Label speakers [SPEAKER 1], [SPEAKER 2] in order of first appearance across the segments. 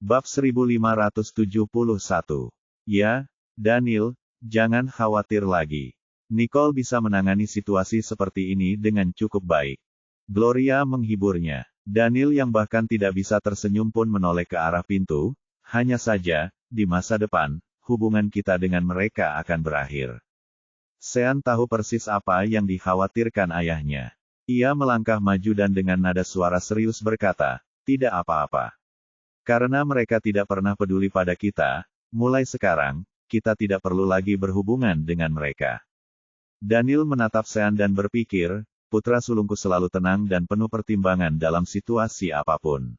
[SPEAKER 1] Bab 1571. Ya, Daniel, jangan khawatir lagi. Nicole bisa menangani situasi seperti ini dengan cukup baik. Gloria menghiburnya. Daniel yang bahkan tidak bisa tersenyum pun menoleh ke arah pintu. Hanya saja, di masa depan, hubungan kita dengan mereka akan berakhir. Sean tahu persis apa yang dikhawatirkan ayahnya. Ia melangkah maju dan dengan nada suara serius berkata, tidak apa-apa. Karena mereka tidak pernah peduli pada kita, mulai sekarang, kita tidak perlu lagi berhubungan dengan mereka. Daniel menatap Sean dan berpikir, putra sulungku selalu tenang dan penuh pertimbangan dalam situasi apapun.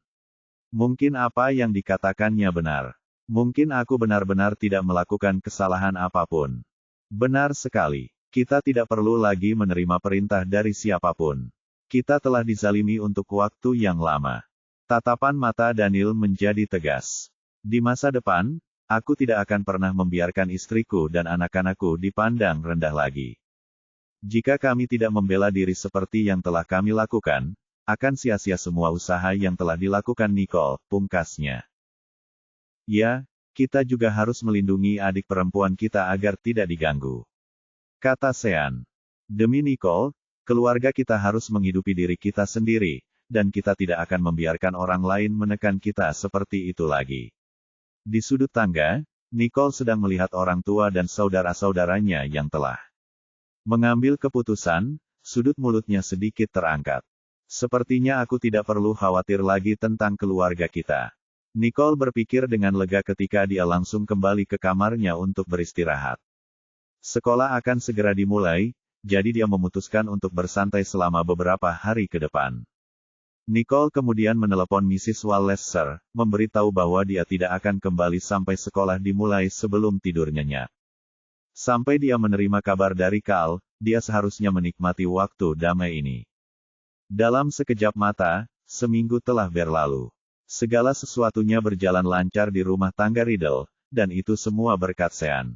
[SPEAKER 1] Mungkin apa yang dikatakannya benar. Mungkin aku benar-benar tidak melakukan kesalahan apapun. Benar sekali. Kita tidak perlu lagi menerima perintah dari siapapun. Kita telah dizalimi untuk waktu yang lama. Tatapan mata Daniel menjadi tegas. Di masa depan, aku tidak akan pernah membiarkan istriku dan anak-anakku dipandang rendah lagi. Jika kami tidak membela diri seperti yang telah kami lakukan, akan sia-sia semua usaha yang telah dilakukan Nicole, pungkasnya. Ya, kita juga harus melindungi adik perempuan kita agar tidak diganggu. Kata Sean. Demi Nicole, keluarga kita harus menghidupi diri kita sendiri, dan kita tidak akan membiarkan orang lain menekan kita seperti itu lagi. Di sudut tangga, Nicole sedang melihat orang tua dan saudara-saudaranya yang telah mengambil keputusan. Sudut mulutnya sedikit terangkat. Sepertinya aku tidak perlu khawatir lagi tentang keluarga kita. Nicole berpikir dengan lega ketika dia langsung kembali ke kamarnya untuk beristirahat. Sekolah akan segera dimulai, jadi dia memutuskan untuk bersantai selama beberapa hari ke depan. Nicole kemudian menelepon Mrs. Walleser, memberitahu bahwa dia tidak akan kembali sampai sekolah dimulai sebelum tidur nyenyak. Sampai dia menerima kabar dari Carl, dia seharusnya menikmati waktu damai ini. Dalam sekejap mata, seminggu telah berlalu. Segala sesuatunya berjalan lancar di rumah tangga Riddle, dan itu semua berkat Sean.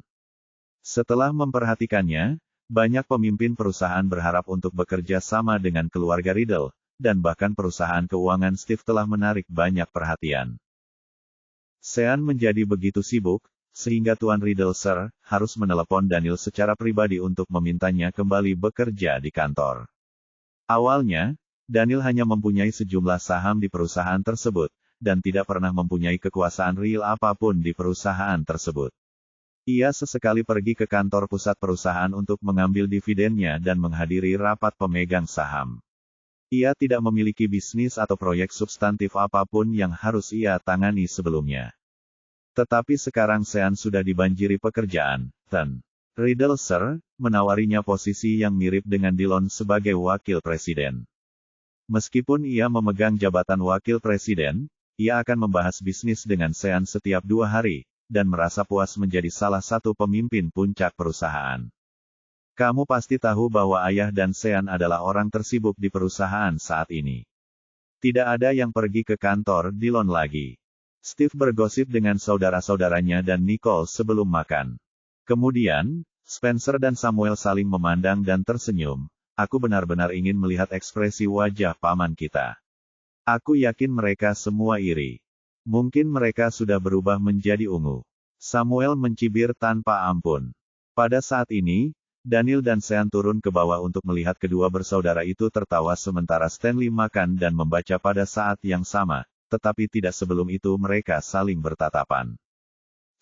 [SPEAKER 1] Setelah memperhatikannya, banyak pemimpin perusahaan berharap untuk bekerja sama dengan keluarga Riddle, dan bahkan perusahaan keuangan Steve telah menarik banyak perhatian. Sean menjadi begitu sibuk, sehingga Tuan Riddle Sir harus menelepon Daniel secara pribadi untuk memintanya kembali bekerja di kantor. Awalnya, Daniel hanya mempunyai sejumlah saham di perusahaan tersebut, dan tidak pernah mempunyai kekuasaan real apapun di perusahaan tersebut. Ia sesekali pergi ke kantor pusat perusahaan untuk mengambil dividennya dan menghadiri rapat pemegang saham. Ia tidak memiliki bisnis atau proyek substantif apapun yang harus ia tangani sebelumnya. Tetapi sekarang Sean sudah dibanjiri pekerjaan, dan Riddle Sir menawarinya posisi yang mirip dengan Dillon sebagai wakil presiden. Meskipun ia memegang jabatan wakil presiden, ia akan membahas bisnis dengan Sean setiap 2 hari, dan merasa puas menjadi salah satu pemimpin puncak perusahaan. Kamu pasti tahu bahwa ayah dan Sean adalah orang tersibuk di perusahaan saat ini. Tidak ada yang pergi ke kantor Dillon lagi. Steve bergosip dengan saudara-saudaranya dan Nicole sebelum makan. Kemudian, Spencer dan Samuel saling memandang dan tersenyum. Aku benar-benar ingin melihat ekspresi wajah paman kita. Aku yakin mereka semua iri. Mungkin mereka sudah berubah menjadi ungu. Samuel mencibir tanpa ampun. Pada saat ini, Daniel dan Sean turun ke bawah untuk melihat kedua bersaudara itu tertawa sementara Stanley makan dan membaca pada saat yang sama, tetapi tidak sebelum itu mereka saling bertatapan.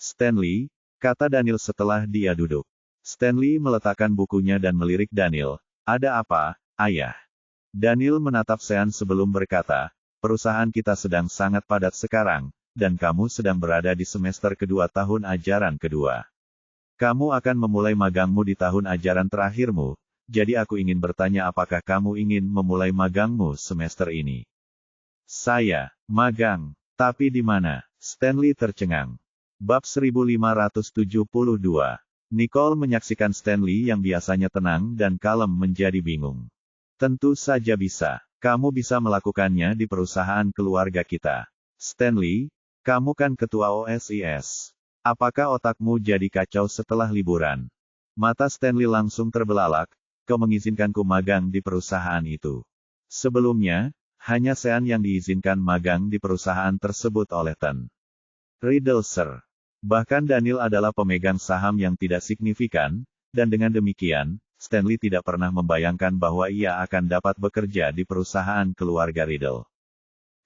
[SPEAKER 1] Stanley, kata Daniel setelah dia duduk. Stanley meletakkan bukunya dan melirik Daniel. Ada apa, ayah? Daniel menatap Sean sebelum berkata, perusahaan kita sedang sangat padat sekarang, dan kamu sedang berada di semester kedua tahun ajaran kedua. Kamu akan memulai magangmu di tahun ajaran terakhirmu, jadi aku ingin bertanya apakah kamu ingin memulai magangmu semester ini. Saya, magang, tapi di mana? Stanley tercengang. Bab 1572. Nicole menyaksikan Stanley yang biasanya tenang dan kalem menjadi bingung. Tentu saja bisa. Kamu bisa melakukannya di perusahaan keluarga kita. Stanley, kamu kan ketua OSIS. Apakah otakmu jadi kacau setelah liburan? Mata Stanley langsung terbelalak. Kau mengizinkanku magang di perusahaan itu. Sebelumnya, hanya Sean yang diizinkan magang di perusahaan tersebut oleh Ten. Riddle Sir. Bahkan Daniel adalah pemegang saham yang tidak signifikan, dan dengan demikian, Stanley tidak pernah membayangkan bahwa ia akan dapat bekerja di perusahaan keluarga Riddle.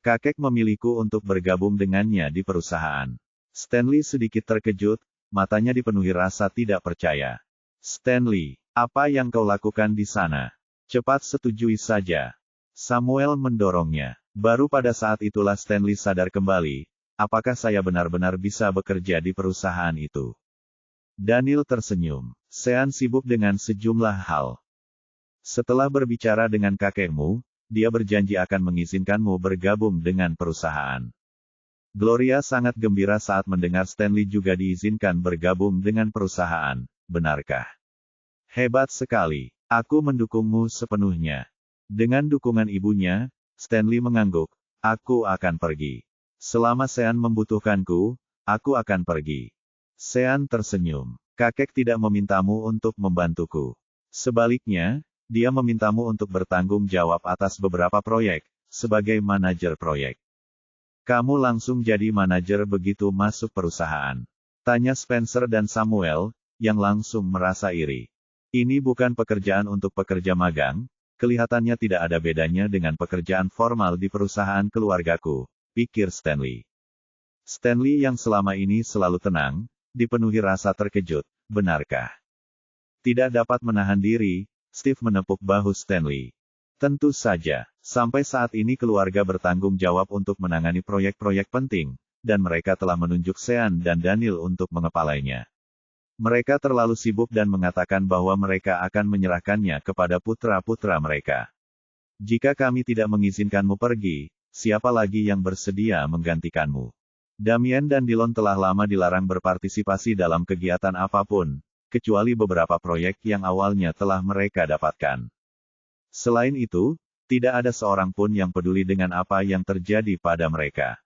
[SPEAKER 1] Kakek memilihku untuk bergabung dengannya di perusahaan. Stanley sedikit terkejut, matanya dipenuhi rasa tidak percaya. Stanley, apa yang kau lakukan di sana? Cepat setujui saja. Samuel mendorongnya. Baru pada saat itulah Stanley sadar kembali, apakah saya benar-benar bisa bekerja di perusahaan itu? Daniel tersenyum. Sean sibuk dengan sejumlah hal. Setelah berbicara dengan kakekmu, dia berjanji akan mengizinkanmu bergabung dengan perusahaan. Gloria sangat gembira saat mendengar Stanley juga diizinkan bergabung dengan perusahaan. Benarkah? Hebat sekali. Aku mendukungmu sepenuhnya. Dengan dukungan ibunya, Stanley mengangguk. Aku akan pergi. Selama Sean membutuhkanku, aku akan pergi. Sean tersenyum. Kakek tidak memintamu untuk membantuku. Sebaliknya, dia memintamu untuk bertanggung jawab atas beberapa proyek, sebagai manajer proyek. Kamu langsung jadi manajer begitu masuk perusahaan? Tanya Spencer dan Samuel, yang langsung merasa iri. Ini bukan pekerjaan untuk pekerja magang, kelihatannya tidak ada bedanya dengan pekerjaan formal di perusahaan keluargaku, pikir Stanley. Stanley yang selama ini selalu tenang, dipenuhi rasa terkejut. Benarkah? Tidak dapat menahan diri, Steve menepuk bahu Stanley. Tentu saja, sampai saat ini keluarga bertanggung jawab untuk menangani proyek-proyek penting, dan mereka telah menunjuk Sean dan Daniel untuk mengepalainya. Mereka terlalu sibuk dan mengatakan bahwa mereka akan menyerahkannya kepada putra-putra mereka. Jika kami tidak mengizinkanmu pergi, siapa lagi yang bersedia menggantikanmu? Damien dan Dillon telah lama dilarang berpartisipasi dalam kegiatan apapun, kecuali beberapa proyek yang awalnya telah mereka dapatkan. Selain itu, tidak ada seorang pun yang peduli dengan apa yang terjadi pada mereka.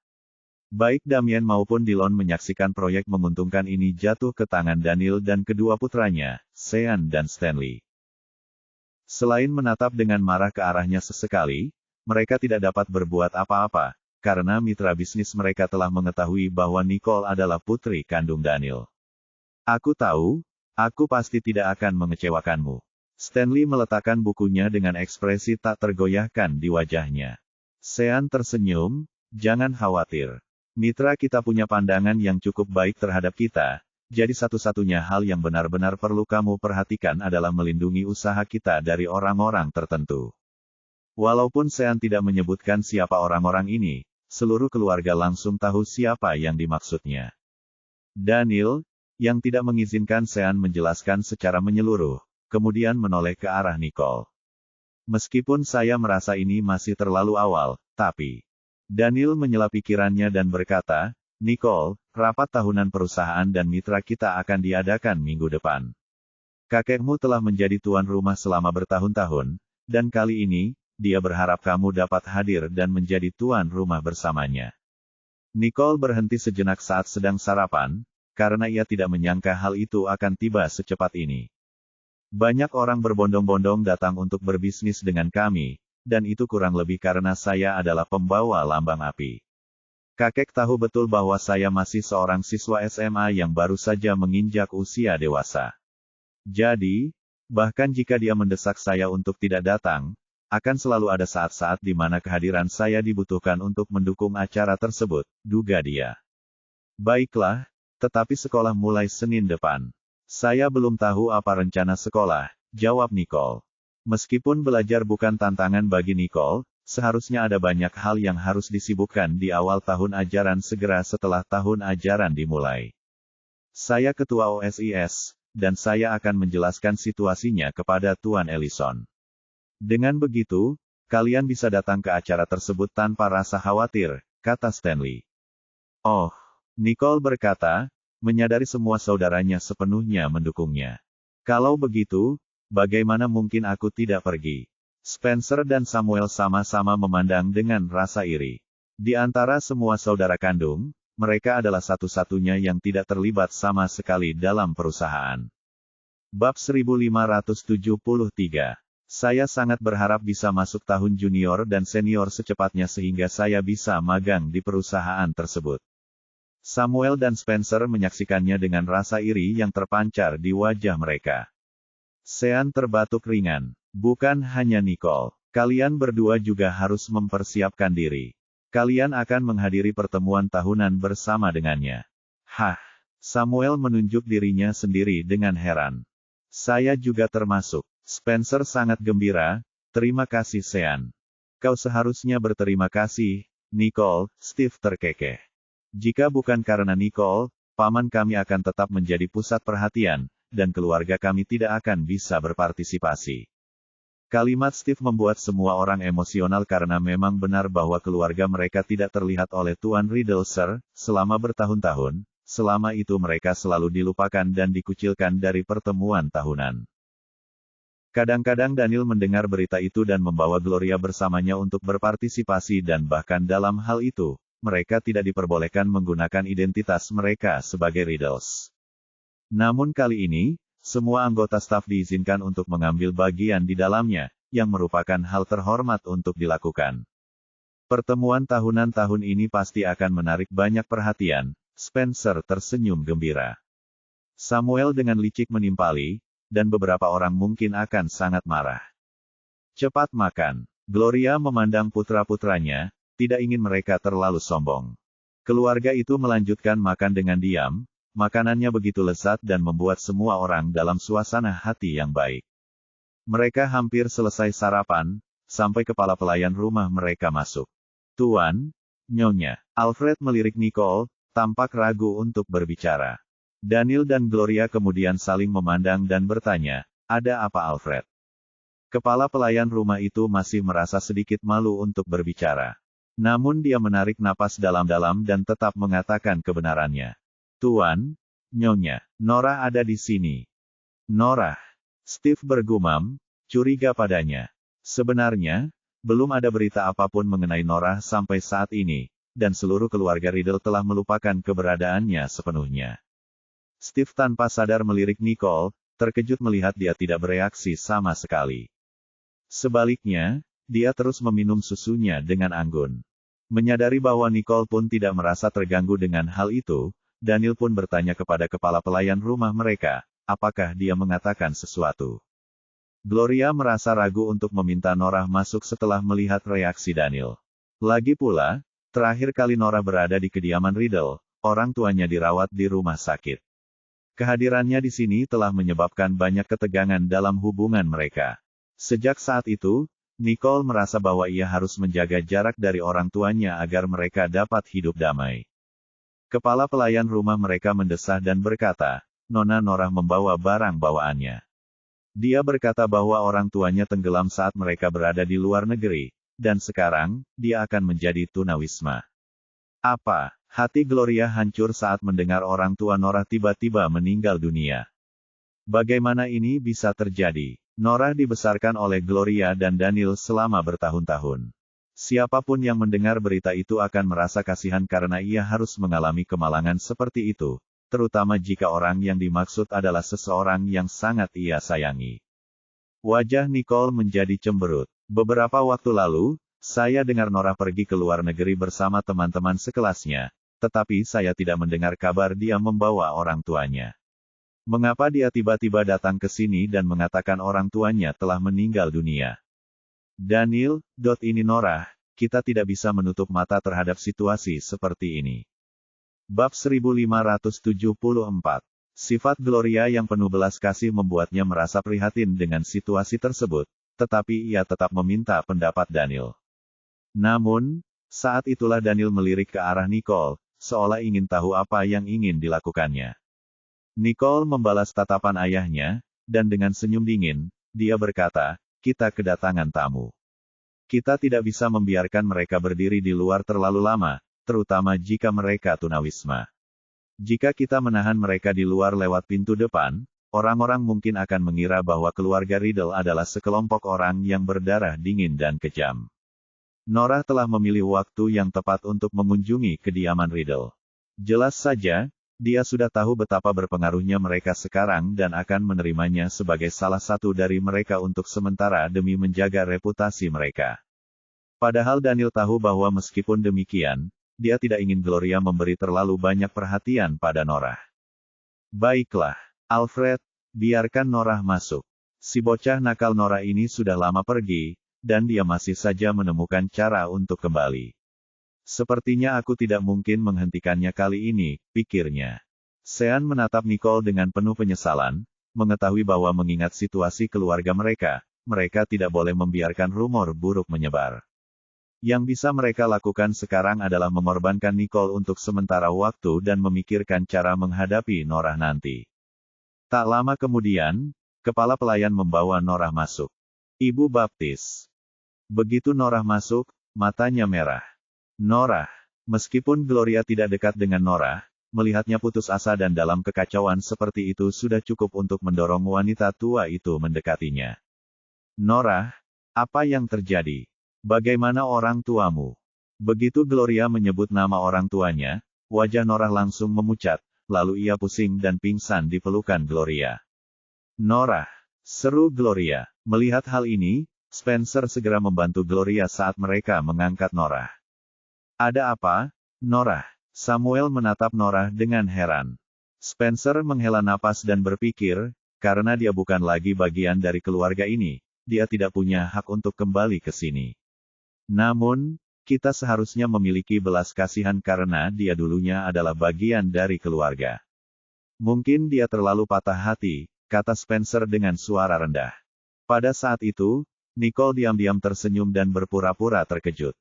[SPEAKER 1] Baik Damien maupun Dillon menyaksikan proyek menguntungkan ini jatuh ke tangan Daniel dan kedua putranya, Sean dan Stanley. Selain menatap dengan marah ke arahnya sesekali, mereka tidak dapat berbuat apa-apa, karena mitra bisnis mereka telah mengetahui bahwa Nicole adalah putri kandung Daniel. Aku tahu, aku pasti tidak akan mengecewakanmu. Stanley meletakkan bukunya dengan ekspresi tak tergoyahkan di wajahnya. Sean tersenyum, jangan khawatir. Mitra kita punya pandangan yang cukup baik terhadap kita, jadi satu-satunya hal yang benar-benar perlu kamu perhatikan adalah melindungi usaha kita dari orang-orang tertentu. Walaupun Sean tidak menyebutkan siapa orang-orang ini, seluruh keluarga langsung tahu siapa yang dimaksudnya. Daniel, yang tidak mengizinkan Sean menjelaskan secara menyeluruh, kemudian menoleh ke arah Nicole. Meskipun saya merasa ini masih terlalu awal, tapi... Daniel menyela pikirannya dan berkata, Nicole, rapat tahunan perusahaan dan mitra kita akan diadakan minggu depan. Kakekmu telah menjadi tuan rumah selama bertahun-tahun, dan kali ini, dia berharap kamu dapat hadir dan menjadi tuan rumah bersamanya. Nicole berhenti sejenak saat sedang sarapan, karena ia tidak menyangka hal itu akan tiba secepat ini. Banyak orang berbondong-bondong datang untuk berbisnis dengan kami, dan itu kurang lebih karena saya adalah pembawa lambang api. Kakek tahu betul bahwa saya masih seorang siswa SMA yang baru saja menginjak usia dewasa. Jadi, bahkan jika dia mendesak saya untuk tidak datang, akan selalu ada saat-saat di mana kehadiran saya dibutuhkan untuk mendukung acara tersebut, duga dia. Baiklah, tetapi sekolah mulai Senin depan. Saya belum tahu apa rencana sekolah, jawab Nicole. Meskipun belajar bukan tantangan bagi Nicole, seharusnya ada banyak hal yang harus disibukkan di awal tahun ajaran segera setelah tahun ajaran dimulai. Saya ketua OSIS, dan saya akan menjelaskan situasinya kepada Tuan Ellison. Dengan begitu, kalian bisa datang ke acara tersebut tanpa rasa khawatir, kata Stanley. Oh, Nicole berkata, menyadari semua saudaranya sepenuhnya mendukungnya. Kalau begitu, bagaimana mungkin aku tidak pergi? Spencer dan Samuel sama-sama memandang dengan rasa iri. Di antara semua saudara kandung, mereka adalah satu-satunya yang tidak terlibat sama sekali dalam perusahaan. Bab 1573. Saya sangat berharap bisa masuk tahun junior dan senior secepatnya sehingga saya bisa magang di perusahaan tersebut. Samuel dan Spencer menyaksikannya dengan rasa iri yang terpancar di wajah mereka. Sean terbatuk ringan. Bukan hanya Nicole. Kalian berdua juga harus mempersiapkan diri. Kalian akan menghadiri pertemuan tahunan bersama dengannya. Hah? Samuel menunjuk dirinya sendiri dengan heran. Saya juga termasuk. Spencer sangat gembira. Terima kasih Sean. Kau seharusnya berterima kasih, Nicole. Steve terkekeh. Jika bukan karena Nicole, paman kami akan tetap menjadi pusat perhatian, dan keluarga kami tidak akan bisa berpartisipasi. Kalimat Steve membuat semua orang emosional karena memang benar bahwa keluarga mereka tidak terlihat oleh Tuan Riddle Sir, selama bertahun-tahun, selama itu mereka selalu dilupakan dan dikucilkan dari pertemuan tahunan. Kadang-kadang Daniel mendengar berita itu dan membawa Gloria bersamanya untuk berpartisipasi dan bahkan dalam hal itu, mereka tidak diperbolehkan menggunakan identitas mereka sebagai Riddles. Namun kali ini, semua anggota staf diizinkan untuk mengambil bagian di dalamnya, yang merupakan hal terhormat untuk dilakukan. Pertemuan tahunan tahun ini pasti akan menarik banyak perhatian. Spencer tersenyum gembira. Samuel dengan licik menimpali, dan beberapa orang mungkin akan sangat marah. Cepat makan. Gloria memandang putra-putranya, tidak ingin mereka terlalu sombong. Keluarga itu melanjutkan makan dengan diam. Makanannya begitu lezat dan membuat semua orang dalam suasana hati yang baik. Mereka hampir selesai sarapan, sampai kepala pelayan rumah mereka masuk. Tuan, Nyonya, Alfred melirik Nicole, tampak ragu untuk berbicara. Daniel dan Gloria kemudian saling memandang dan bertanya, ada apa Alfred? Kepala pelayan rumah itu masih merasa sedikit malu untuk berbicara. Namun dia menarik napas dalam-dalam dan tetap mengatakan kebenarannya. Tuan, Nyonya, Nora ada di sini. Nora. Steve bergumam, curiga padanya. Sebenarnya, belum ada berita apapun mengenai Nora sampai saat ini, dan seluruh keluarga Riddle telah melupakan keberadaannya sepenuhnya. Steve tanpa sadar melirik Nicole, terkejut melihat dia tidak bereaksi sama sekali. Sebaliknya, dia terus meminum susunya dengan anggun. Menyadari bahwa Nicole pun tidak merasa terganggu dengan hal itu, Daniel pun bertanya kepada kepala pelayan rumah mereka, apakah dia mengatakan sesuatu. Gloria merasa ragu untuk meminta Nora masuk setelah melihat reaksi Daniel. Lagi pula, terakhir kali Nora berada di kediaman Riddle, orang tuanya dirawat di rumah sakit. Kehadirannya di sini telah menyebabkan banyak ketegangan dalam hubungan mereka. Sejak saat itu, Nicole merasa bahwa ia harus menjaga jarak dari orang tuanya agar mereka dapat hidup damai. Kepala pelayan rumah mereka mendesah dan berkata, Nona Nora membawa barang bawaannya. Dia berkata bahwa orang tuanya tenggelam saat mereka berada di luar negeri, dan sekarang, dia akan menjadi tunawisma. Apa? Hati Gloria hancur saat mendengar orang tua Nora tiba-tiba meninggal dunia. Bagaimana ini bisa terjadi? Nora dibesarkan oleh Gloria dan Daniel selama bertahun-tahun. Siapapun yang mendengar berita itu akan merasa kasihan karena ia harus mengalami kemalangan seperti itu, terutama jika orang yang dimaksud adalah seseorang yang sangat ia sayangi. Wajah Nicole menjadi cemberut. Beberapa waktu lalu, saya dengar Nora pergi ke luar negeri bersama teman-teman sekelasnya, tetapi saya tidak mendengar kabar dia membawa orang tuanya. Mengapa dia tiba-tiba datang ke sini dan mengatakan orang tuanya telah meninggal dunia? Daniel, ini Nora, kita tidak bisa menutup mata terhadap situasi seperti ini. Bab 1574. Sifat Gloria yang penuh belas kasih membuatnya merasa prihatin dengan situasi tersebut, tetapi ia tetap meminta pendapat Daniel. Namun, saat itulah Daniel melirik ke arah Nicole, seolah ingin tahu apa yang ingin dilakukannya. Nicole membalas tatapan ayahnya, dan dengan senyum dingin, dia berkata, kita kedatangan tamu. Kita tidak bisa membiarkan mereka berdiri di luar terlalu lama, terutama jika mereka tunawisma. Jika kita menahan mereka di luar lewat pintu depan, orang-orang mungkin akan mengira bahwa keluarga Riddle adalah sekelompok orang yang berdarah dingin dan kejam. Nora telah memilih waktu yang tepat untuk mengunjungi kediaman Riddle. Jelas saja, dia sudah tahu betapa berpengaruhnya mereka sekarang dan akan menerimanya sebagai salah satu dari mereka untuk sementara demi menjaga reputasi mereka. Padahal Daniel tahu bahwa meskipun demikian, dia tidak ingin Gloria memberi terlalu banyak perhatian pada Norah. Baiklah, Alfred, biarkan Norah masuk. Si bocah nakal Norah ini sudah lama pergi, dan dia masih saja menemukan cara untuk kembali. Sepertinya aku tidak mungkin menghentikannya kali ini, pikirnya. Sean menatap Nicole dengan penuh penyesalan, mengetahui bahwa mengingat situasi keluarga mereka tidak boleh membiarkan rumor buruk menyebar. Yang bisa mereka lakukan sekarang adalah mengorbankan Nicole untuk sementara waktu dan memikirkan cara menghadapi Norah nanti. Tak lama kemudian, kepala pelayan membawa Norah masuk. Ibu baptis. Begitu Norah masuk, matanya merah. Norah. Meskipun Gloria tidak dekat dengan Norah, melihatnya putus asa dan dalam kekacauan seperti itu sudah cukup untuk mendorong wanita tua itu mendekatinya. Norah, apa yang terjadi? Bagaimana orang tuamu? Begitu Gloria menyebut nama orang tuanya, wajah Norah langsung memucat, lalu ia pusing dan pingsan di pelukan Gloria. Norah, seru Gloria. Melihat hal ini, Spencer segera membantu Gloria saat mereka mengangkat Norah. Ada apa, Norah? Samuel menatap Norah dengan heran. Spencer menghela napas dan berpikir, karena dia bukan lagi bagian dari keluarga ini, dia tidak punya hak untuk kembali ke sini. Namun, kita seharusnya memiliki belas kasihan karena dia dulunya adalah bagian dari keluarga. Mungkin dia terlalu patah hati, kata Spencer dengan suara rendah. Pada saat itu, Nicole diam-diam tersenyum dan berpura-pura terkejut.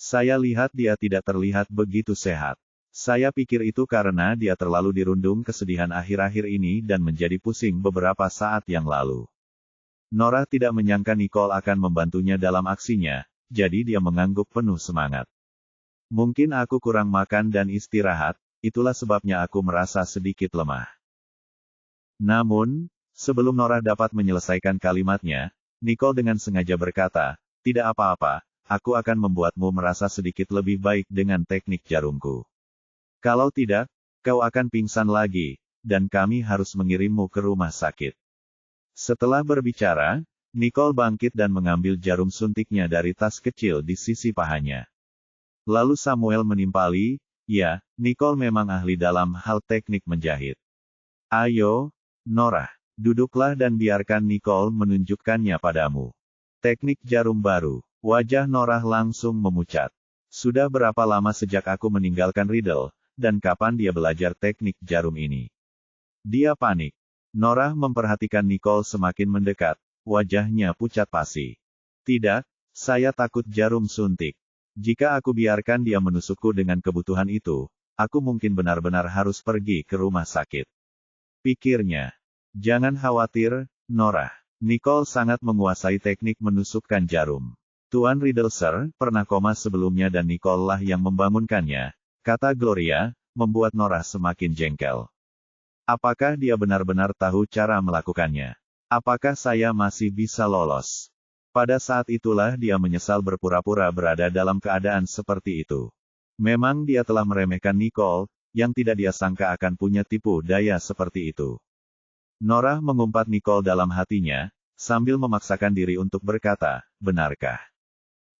[SPEAKER 1] Saya lihat dia tidak terlihat begitu sehat. Saya pikir itu karena dia terlalu dirundung kesedihan akhir-akhir ini dan menjadi pusing beberapa saat yang lalu. Norah tidak menyangka Nicole akan membantunya dalam aksinya, jadi dia mengangguk penuh semangat. Mungkin aku kurang makan dan istirahat, itulah sebabnya aku merasa sedikit lemah. Namun, sebelum Norah dapat menyelesaikan kalimatnya, Nicole dengan sengaja berkata, tidak apa-apa, aku akan membuatmu merasa sedikit lebih baik dengan teknik jarumku. Kalau tidak, kau akan pingsan lagi, dan kami harus mengirimmu ke rumah sakit. Setelah berbicara, Nicole bangkit dan mengambil jarum suntiknya dari tas kecil di sisi pahanya. Lalu Samuel menimpali, ya, Nicole memang ahli dalam hal teknik menjahit. Ayo, Norah, duduklah dan biarkan Nicole menunjukkannya padamu. Teknik jarum baru. Wajah Norah langsung memucat. Sudah berapa lama sejak aku meninggalkan Riddle, dan kapan dia belajar teknik jarum ini? Dia panik. Norah memperhatikan Nicole semakin mendekat, wajahnya pucat pasi. Tidak, saya takut jarum suntik. Jika aku biarkan dia menusukku dengan kebutuhan itu, aku mungkin benar-benar harus pergi ke rumah sakit. Pikirnya. Jangan khawatir, Norah. Nicole sangat menguasai teknik menusukkan jarum. Tuan Riddle Sir pernah koma sebelumnya dan Nicole lah yang membangunkannya, kata Gloria, membuat Norah semakin jengkel. Apakah dia benar-benar tahu cara melakukannya? Apakah saya masih bisa lolos? Pada saat itulah dia menyesal berpura-pura berada dalam keadaan seperti itu. Memang dia telah meremehkan Nicole, yang tidak dia sangka akan punya tipu daya seperti itu. Norah mengumpat Nicole dalam hatinya, sambil memaksakan diri untuk berkata, benarkah?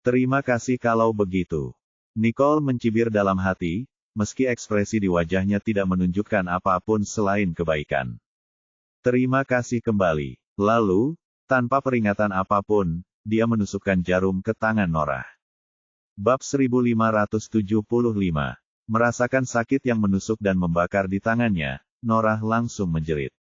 [SPEAKER 1] Terima kasih kalau begitu. Nicole mencibir dalam hati, meski ekspresi di wajahnya tidak menunjukkan apapun selain kebaikan. Terima kasih kembali. Lalu, tanpa peringatan apapun, dia menusukkan jarum ke tangan Norah. Bab 1575. Merasakan sakit yang menusuk dan membakar di tangannya, Norah langsung menjerit.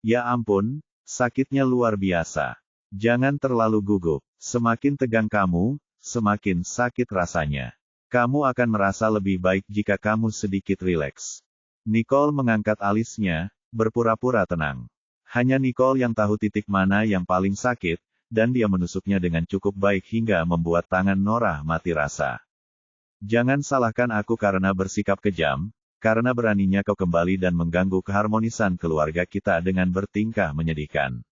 [SPEAKER 1] Ya ampun, sakitnya luar biasa. Jangan terlalu gugup. Semakin tegang kamu, semakin sakit rasanya. Kamu akan merasa lebih baik jika kamu sedikit rileks. Nicole mengangkat alisnya, berpura-pura tenang. Hanya Nicole yang tahu titik mana yang paling sakit, dan dia menusuknya dengan cukup baik hingga membuat tangan Norah mati rasa. Jangan salahkan aku karena bersikap kejam, karena beraninya kau kembali dan mengganggu keharmonisan keluarga kita dengan bertingkah menyedihkan.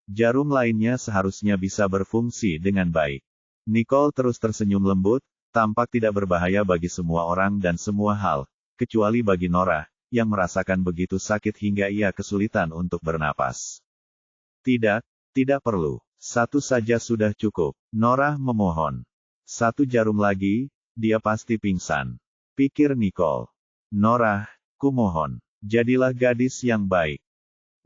[SPEAKER 1] Jarum lainnya seharusnya bisa berfungsi dengan baik. Nicole terus tersenyum lembut, tampak tidak berbahaya bagi semua orang dan semua hal, kecuali bagi Norah, yang merasakan begitu sakit hingga ia kesulitan untuk bernapas. Tidak, tidak perlu. Satu saja sudah cukup. Norah memohon. Satu jarum lagi, dia pasti pingsan. Pikir Nicole. Norah, kumohon, jadilah gadis yang baik.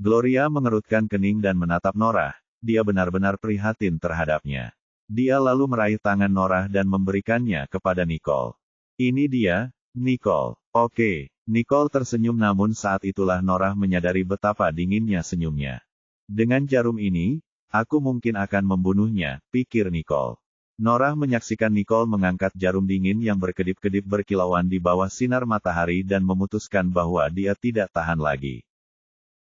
[SPEAKER 1] Gloria mengerutkan kening dan menatap Norah, dia benar-benar prihatin terhadapnya. Dia lalu meraih tangan Norah dan memberikannya kepada Nicole. Ini dia, Nicole. Oke, Nicole tersenyum namun saat itulah Norah menyadari betapa dinginnya senyumnya. Dengan jarum ini, aku mungkin akan membunuhnya, pikir Nicole. Norah menyaksikan Nicole mengangkat jarum dingin yang berkedip-kedip berkilauan di bawah sinar matahari dan memutuskan bahwa dia tidak tahan lagi.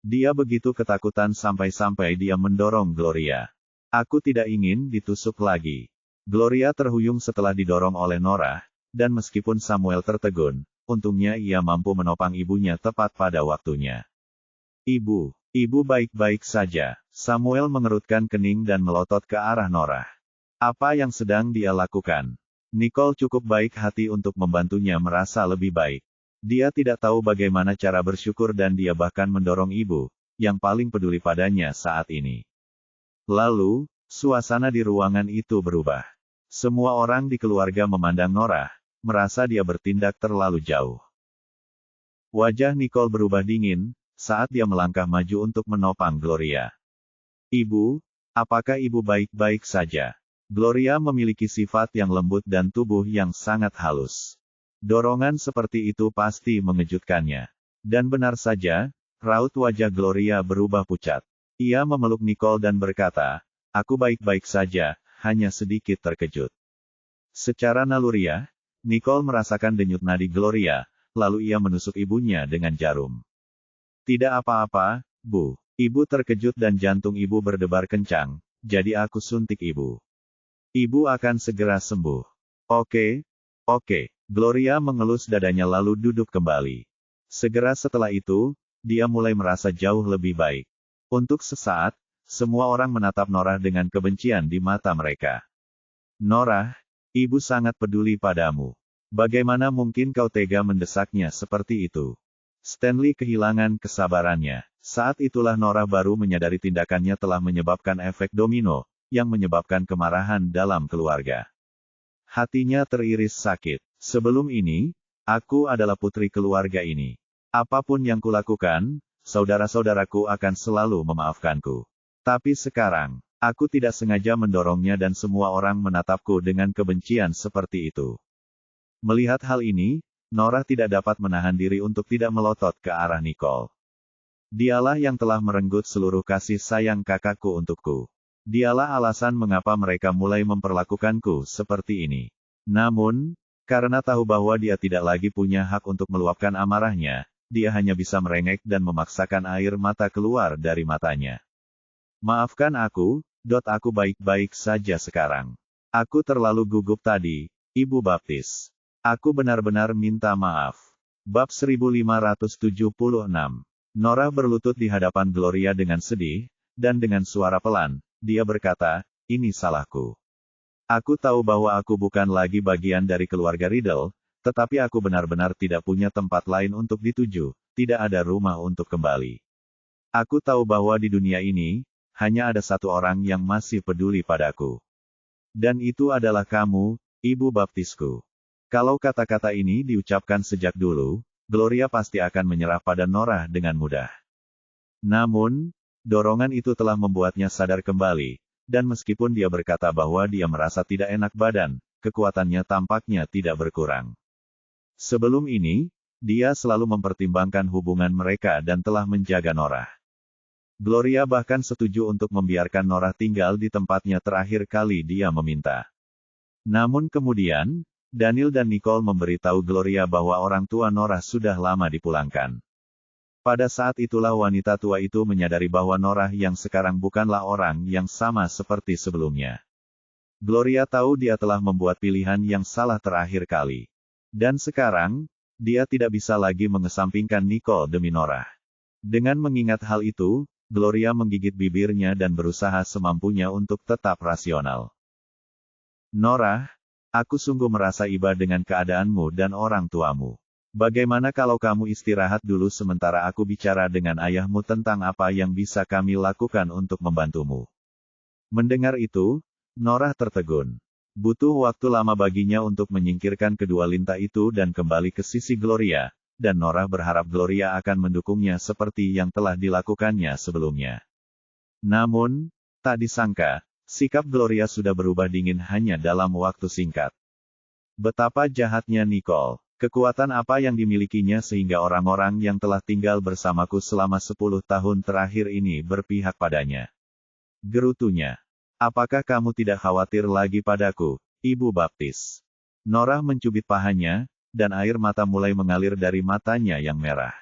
[SPEAKER 1] Dia begitu ketakutan sampai-sampai dia mendorong Gloria. Aku tidak ingin ditusuk lagi. Gloria terhuyung setelah didorong oleh Norah, dan meskipun Samuel tertegun, untungnya ia mampu menopang ibunya tepat pada waktunya. Ibu baik-baik saja. Samuel mengerutkan kening dan melotot ke arah Norah. Apa yang sedang dia lakukan? Nicole cukup baik hati untuk membantunya merasa lebih baik. Dia tidak tahu bagaimana cara bersyukur dan dia bahkan mendorong ibu, yang paling peduli padanya saat ini. Lalu, suasana di ruangan itu berubah. Semua orang di keluarga memandang Norah, merasa dia bertindak terlalu jauh. Wajah Nicole berubah dingin, saat dia melangkah maju untuk menopang Gloria. Ibu, apakah ibu baik-baik saja? Gloria memiliki sifat yang lembut dan tubuh yang sangat halus. Dorongan seperti itu pasti mengejutkannya. Dan benar saja, raut wajah Gloria berubah pucat. Ia memeluk Nicole dan berkata, aku baik-baik saja, hanya sedikit terkejut. Secara naluriah, Nicole merasakan denyut nadi Gloria, lalu ia menusuk ibunya dengan jarum. Tidak apa-apa, Bu. Ibu terkejut dan jantung ibu berdebar kencang, jadi aku suntik ibu. Ibu akan segera sembuh. Oke. Gloria mengelus dadanya lalu duduk kembali. Segera setelah itu, dia mulai merasa jauh lebih baik. Untuk sesaat, semua orang menatap Norah dengan kebencian di mata mereka. Norah, ibu sangat peduli padamu. Bagaimana mungkin kau tega mendesaknya seperti itu? Stanley kehilangan kesabarannya. Saat itulah Norah baru menyadari tindakannya telah menyebabkan efek domino, yang menyebabkan kemarahan dalam keluarga. Hatinya teriris sakit. Sebelum ini, aku adalah putri keluarga ini. Apapun yang kulakukan, saudara-saudaraku akan selalu memaafkanku. Tapi sekarang, aku tidak sengaja mendorongnya dan semua orang menatapku dengan kebencian seperti itu. Melihat hal ini, Norah tidak dapat menahan diri untuk tidak melotot ke arah Nicole. Dialah yang telah merenggut seluruh kasih sayang kakakku untukku. Dialah alasan mengapa mereka mulai memperlakukanku seperti ini. Namun, karena tahu bahwa dia tidak lagi punya hak untuk meluapkan amarahnya, dia hanya bisa merengek dan memaksakan air mata keluar dari matanya. Maafkan aku, aku baik-baik saja sekarang. Aku terlalu gugup tadi, Ibu Baptis. Aku benar-benar minta maaf. Bab 1576. Norah berlutut di hadapan Gloria dengan sedih, dan dengan suara pelan, dia berkata, ini salahku. Aku tahu bahwa aku bukan lagi bagian dari keluarga Riddle, tetapi aku benar-benar tidak punya tempat lain untuk dituju, tidak ada rumah untuk kembali. Aku tahu bahwa di dunia ini, hanya ada satu orang yang masih peduli padaku. Dan itu adalah kamu, Ibu Baptisku. Kalau kata-kata ini diucapkan sejak dulu, Gloria pasti akan menyerah pada Norah dengan mudah. Namun, dorongan itu telah membuatnya sadar kembali, dan meskipun dia berkata bahwa dia merasa tidak enak badan, kekuatannya tampaknya tidak berkurang. Sebelum ini, dia selalu mempertimbangkan hubungan mereka dan telah menjaga Norah. Gloria bahkan setuju untuk membiarkan Norah tinggal di tempatnya terakhir kali dia meminta. Namun kemudian, Daniel dan Nicole memberitahu Gloria bahwa orang tua Norah sudah lama dipulangkan. Pada saat itulah wanita tua itu menyadari bahwa Norah yang sekarang bukanlah orang yang sama seperti sebelumnya. Gloria tahu dia telah membuat pilihan yang salah terakhir kali. Dan sekarang, dia tidak bisa lagi mengesampingkan Nicole demi Norah. Dengan mengingat hal itu, Gloria menggigit bibirnya dan berusaha semampunya untuk tetap rasional. Norah, aku sungguh merasa iba dengan keadaanmu dan orang tuamu. Bagaimana kalau kamu istirahat dulu sementara aku bicara dengan ayahmu tentang apa yang bisa kami lakukan untuk membantumu? Mendengar itu, Norah tertegun. Butuh waktu lama baginya untuk menyingkirkan kedua lintah itu dan kembali ke sisi Gloria, dan Nora berharap Gloria akan mendukungnya seperti yang telah dilakukannya sebelumnya. Namun, tak disangka, sikap Gloria sudah berubah dingin hanya dalam waktu singkat. Betapa jahatnya Nicole. Kekuatan apa yang dimilikinya sehingga orang-orang yang telah tinggal bersamaku selama 10 tahun terakhir ini berpihak padanya. Gerutunya. Apakah kamu tidak khawatir lagi padaku, Ibu Baptis? Nora mencubit pahanya, dan air mata mulai mengalir dari matanya yang merah.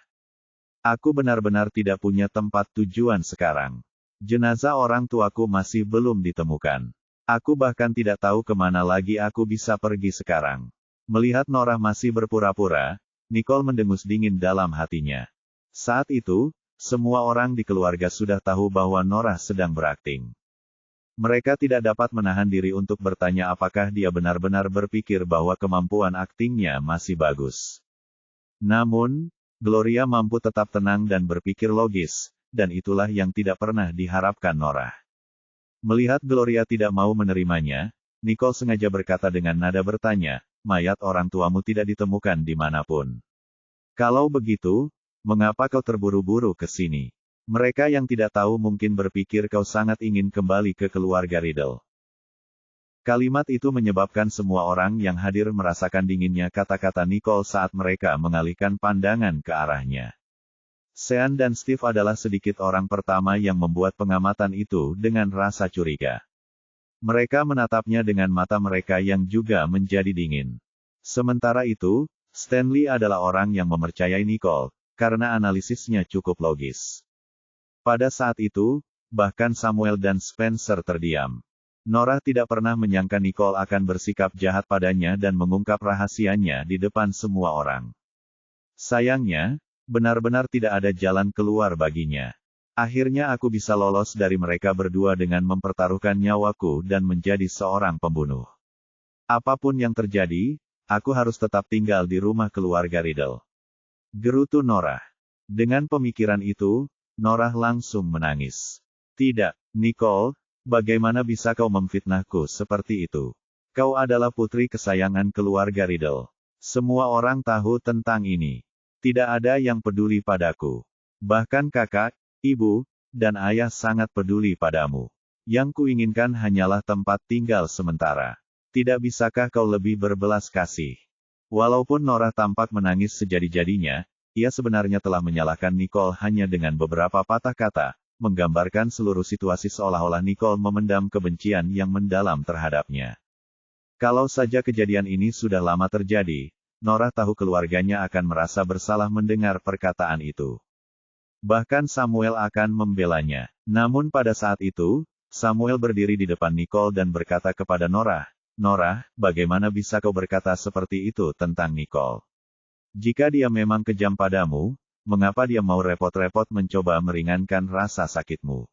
[SPEAKER 1] Aku benar-benar tidak punya tempat tujuan sekarang. Jenazah orang tuaku masih belum ditemukan. Aku bahkan tidak tahu kemana lagi aku bisa pergi sekarang. Melihat Nora masih berpura-pura, Nicole mendengus dingin dalam hatinya. Saat itu, semua orang di keluarga sudah tahu bahwa Nora sedang berakting. Mereka tidak dapat menahan diri untuk bertanya apakah dia benar-benar berpikir bahwa kemampuan aktingnya masih bagus. Namun, Gloria mampu tetap tenang dan berpikir logis, dan itulah yang tidak pernah diharapkan Nora. Melihat Gloria tidak mau menerimanya, Nicole sengaja berkata dengan nada bertanya, mayat orang tuamu tidak ditemukan dimanapun. Kalau begitu, mengapa kau terburu-buru ke sini? Mereka yang tidak tahu mungkin berpikir kau sangat ingin kembali ke keluarga Riddle. Kalimat itu menyebabkan semua orang yang hadir merasakan dinginnya kata-kata Nicole saat mereka mengalihkan pandangan ke arahnya. Sean dan Steve adalah sedikit orang pertama yang membuat pengamatan itu dengan rasa curiga. Mereka menatapnya dengan mata mereka yang juga menjadi dingin. Sementara itu, Stanley adalah orang yang mempercayai Nicole, karena analisisnya cukup logis. Pada saat itu, bahkan Samuel dan Spencer terdiam. Nora tidak pernah menyangka Nicole akan bersikap jahat padanya dan mengungkap rahasianya di depan semua orang. Sayangnya, benar-benar tidak ada jalan keluar baginya. Akhirnya aku bisa lolos dari mereka berdua dengan mempertaruhkan nyawaku dan menjadi seorang pembunuh. Apapun yang terjadi, aku harus tetap tinggal di rumah keluarga Riddle. Gerutu Nora. Dengan pemikiran itu, Nora langsung menangis. Tidak, Nicole, bagaimana bisa kau memfitnahku seperti itu? Kau adalah putri kesayangan keluarga Riddle. Semua orang tahu tentang ini. Tidak ada yang peduli padaku. Bahkan kakak, ibu, dan ayah sangat peduli padamu. Yang kuinginkan hanyalah tempat tinggal sementara. Tidak bisakah kau lebih berbelas kasih? Walaupun Nora tampak menangis sejadi-jadinya, ia sebenarnya telah menyalahkan Nicole hanya dengan beberapa patah kata, menggambarkan seluruh situasi seolah-olah Nicole memendam kebencian yang mendalam terhadapnya. Kalau saja kejadian ini sudah lama terjadi, Nora tahu keluarganya akan merasa bersalah mendengar perkataan itu. Bahkan Samuel akan membelanya. Namun pada saat itu, Samuel berdiri di depan Nicole dan berkata kepada Nora, Nora, bagaimana bisa kau berkata seperti itu tentang Nicole? Jika dia memang kejam padamu, mengapa dia mau repot-repot mencoba meringankan rasa sakitmu?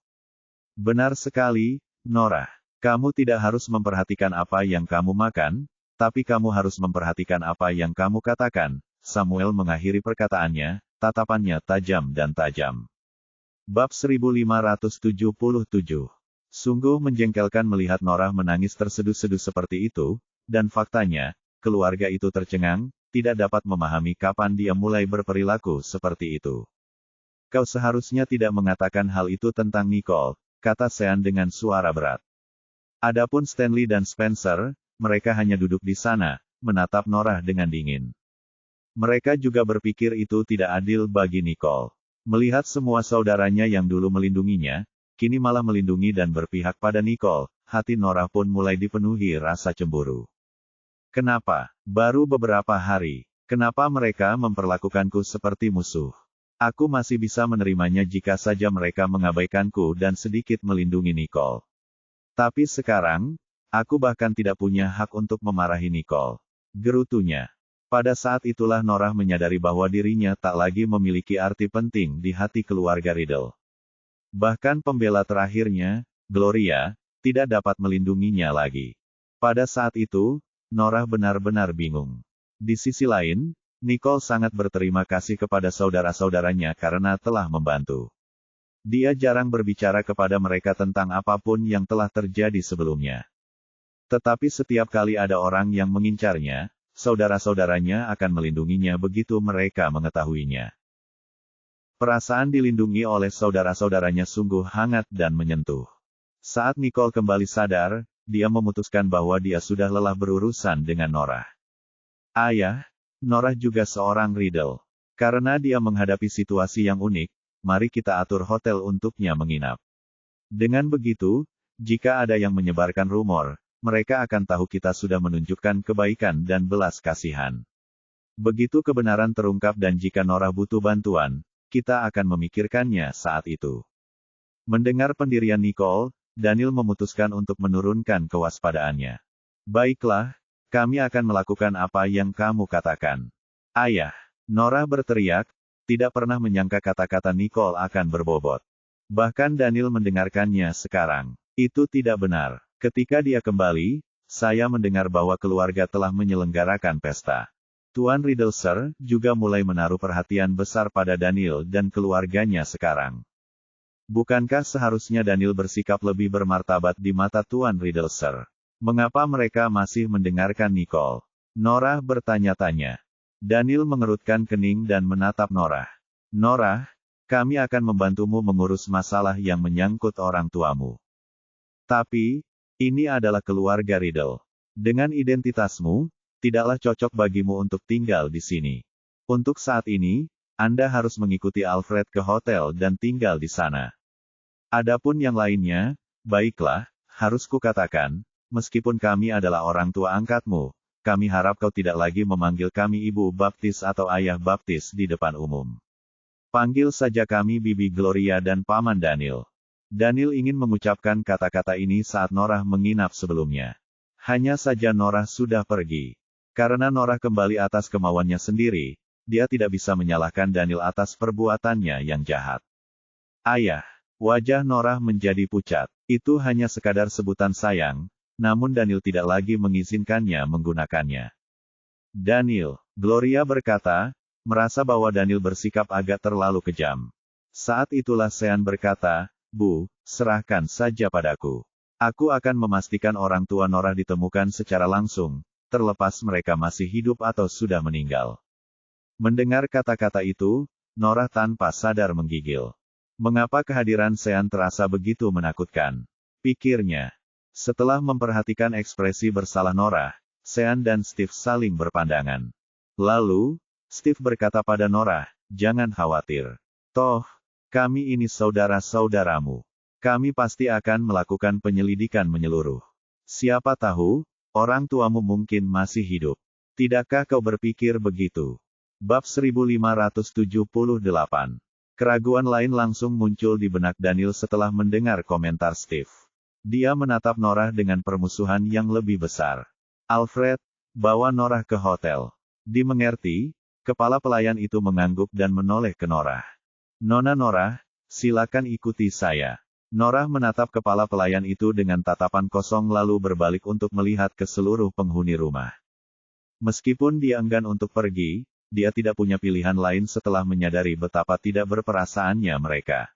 [SPEAKER 1] Benar sekali, Nora. Kamu tidak harus memperhatikan apa yang kamu makan, tapi kamu harus memperhatikan apa yang kamu katakan. Samuel mengakhiri perkataannya, tatapannya tajam dan tajam. Bab 1577. Sungguh menjengkelkan melihat Nora menangis terseduh-seduh seperti itu, dan faktanya, keluarga itu tercengang, tidak dapat memahami kapan dia mulai berperilaku seperti itu. Kau seharusnya tidak mengatakan hal itu tentang Nicole, kata Sean dengan suara berat. Adapun Stanley dan Spencer, mereka hanya duduk di sana, menatap Nora dengan dingin. Mereka juga berpikir itu tidak adil bagi Nicole. Melihat semua saudaranya yang dulu melindunginya, kini malah melindungi dan berpihak pada Nicole, hati Nora pun mulai dipenuhi rasa cemburu. Kenapa? Baru beberapa hari. Kenapa mereka memperlakukanku seperti musuh? Aku masih bisa menerimanya jika saja mereka mengabaikanku dan sedikit melindungi Nicole. Tapi sekarang, aku bahkan tidak punya hak untuk memarahi Nicole. Gerutunya. Pada saat itulah Nora menyadari bahwa dirinya tak lagi memiliki arti penting di hati keluarga Riddle. Bahkan pembela terakhirnya, Gloria, tidak dapat melindunginya lagi. Pada saat itu, Nora benar-benar bingung. Di sisi lain, Nicole sangat berterima kasih kepada saudara-saudaranya karena telah membantu. Dia jarang berbicara kepada mereka tentang apapun yang telah terjadi sebelumnya. Tetapi setiap kali ada orang yang mengincarnya, saudara-saudaranya akan melindunginya begitu mereka mengetahuinya. Perasaan dilindungi oleh saudara-saudaranya sungguh hangat dan menyentuh. Saat Nicole kembali sadar, dia memutuskan bahwa dia sudah lelah berurusan dengan Norah. Ayah, Norah juga seorang Riddle. Karena dia menghadapi situasi yang unik, mari kita atur hotel untuknya menginap. Dengan begitu, jika ada yang menyebarkan rumor, mereka akan tahu kita sudah menunjukkan kebaikan dan belas kasihan. Begitu kebenaran terungkap dan jika Norah butuh bantuan, kita akan memikirkannya saat itu. Mendengar pendirian Nicole, Daniel memutuskan untuk menurunkan kewaspadaannya. Baiklah, kami akan melakukan apa yang kamu katakan. Ayah, Norah berteriak, tidak pernah menyangka kata-kata Nicole akan berbobot. Bahkan Daniel mendengarkannya sekarang. Itu tidak benar. Ketika dia kembali, saya mendengar bahwa keluarga telah menyelenggarakan pesta. Tuan Riddle Sir juga mulai menaruh perhatian besar pada Daniel dan keluarganya sekarang. Bukankah seharusnya Daniel bersikap lebih bermartabat di mata Tuan Riddle Sir? Mengapa mereka masih mendengarkan Nicole? Norah bertanya-tanya. Daniel mengerutkan kening dan menatap Norah. Norah, kami akan membantumu mengurus masalah yang menyangkut orang tuamu. Tapi, ini adalah keluarga Riddle. Dengan identitasmu, tidaklah cocok bagimu untuk tinggal di sini. Untuk saat ini, Anda harus mengikuti Alfred ke hotel dan tinggal di sana. Adapun yang lainnya, baiklah, harus kukatakan, meskipun kami adalah orang tua angkatmu, kami harap kau tidak lagi memanggil kami Ibu Baptis atau Ayah Baptis di depan umum. Panggil saja kami Bibi Gloria dan Paman Daniel. Daniel ingin mengucapkan kata-kata ini saat Norah menginap sebelumnya. Hanya saja Norah sudah pergi. Karena Norah kembali atas kemauannya sendiri, dia tidak bisa menyalahkan Daniel atas perbuatannya yang jahat. Ayah, wajah Norah menjadi pucat. Itu hanya sekadar sebutan sayang, namun Daniel tidak lagi mengizinkannya menggunakannya. Daniel, Gloria berkata, merasa bahwa Daniel bersikap agak terlalu kejam. Saat itulah Sean berkata, Bu, serahkan saja padaku. Aku akan memastikan orang tua Norah ditemukan secara langsung, terlepas mereka masih hidup atau sudah meninggal. Mendengar kata-kata itu, Norah tanpa sadar menggigil. Mengapa kehadiran Sean terasa begitu menakutkan? Pikirnya. Setelah memperhatikan ekspresi bersalah Norah, Sean dan Steve saling berpandangan. Lalu, Steve berkata pada Norah, jangan khawatir. Toh, kami ini saudara-saudaramu. Kami pasti akan melakukan penyelidikan menyeluruh. Siapa tahu, orang tuamu mungkin masih hidup. Tidakkah kau berpikir begitu? Bab 1578. Keraguan lain langsung muncul di benak Daniel setelah mendengar komentar Steve. Dia menatap Norah dengan permusuhan yang lebih besar. Alfred, bawa Norah ke hotel. Dimengerti, kepala pelayan itu mengangguk dan menoleh ke Norah. Nona Norah, silakan ikuti saya. Norah menatap kepala pelayan itu dengan tatapan kosong lalu berbalik untuk melihat ke seluruh penghuni rumah. Meskipun dia enggan untuk pergi, dia tidak punya pilihan lain setelah menyadari betapa tidak berperasaannya mereka.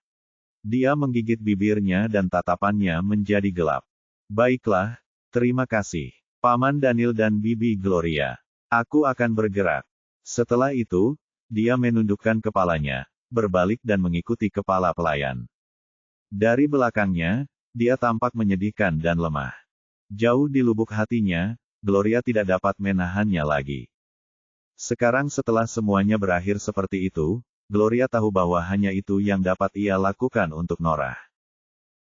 [SPEAKER 1] Dia menggigit bibirnya dan tatapannya menjadi gelap. Baiklah, terima kasih, Paman Daniel dan Bibi Gloria. Aku akan bergerak. Setelah itu, dia menundukkan kepalanya, berbalik dan mengikuti kepala pelayan. Dari belakangnya, dia tampak menyedihkan dan lemah. Jauh di lubuk hatinya, Gloria tidak dapat menahannya lagi. Sekarang setelah semuanya berakhir seperti itu, Gloria tahu bahwa hanya itu yang dapat ia lakukan untuk Norah.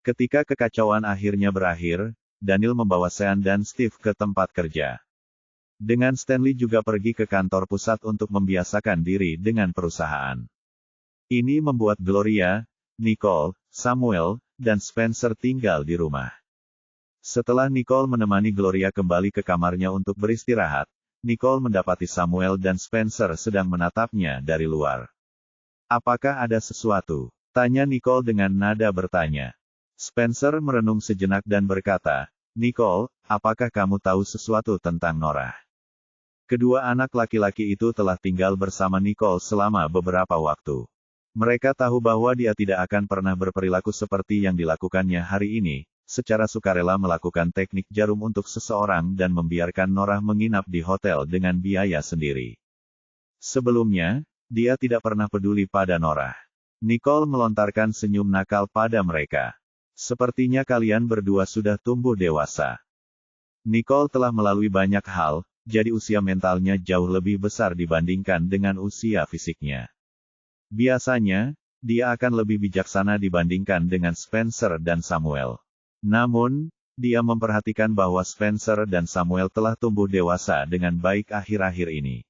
[SPEAKER 1] Ketika kekacauan akhirnya berakhir, Daniel membawa Sean dan Steve ke tempat kerja. Dengan Stanley juga pergi ke kantor pusat untuk membiasakan diri dengan perusahaan. Ini membuat Gloria, Nicole, Samuel, dan Spencer tinggal di rumah. Setelah Nicole menemani Gloria kembali ke kamarnya untuk beristirahat, Nicole mendapati Samuel dan Spencer sedang menatapnya dari luar. Apakah ada sesuatu? Tanya Nicole dengan nada bertanya. Spencer merenung sejenak dan berkata, Nicole, apakah kamu tahu sesuatu tentang Norah? Kedua anak laki-laki itu telah tinggal bersama Nicole selama beberapa waktu. Mereka tahu bahwa dia tidak akan pernah berperilaku seperti yang dilakukannya hari ini, secara sukarela melakukan teknik jarum untuk seseorang dan membiarkan Norah menginap di hotel dengan biaya sendiri. Sebelumnya, dia tidak pernah peduli pada Norah. Nicole melontarkan senyum nakal pada mereka. Sepertinya kalian berdua sudah tumbuh dewasa. Nicole telah melalui banyak hal, jadi usia mentalnya jauh lebih besar dibandingkan dengan usia fisiknya. Biasanya, dia akan lebih bijaksana dibandingkan dengan Spencer dan Samuel. Namun, dia memperhatikan bahwa Spencer dan Samuel telah tumbuh dewasa dengan baik akhir-akhir ini.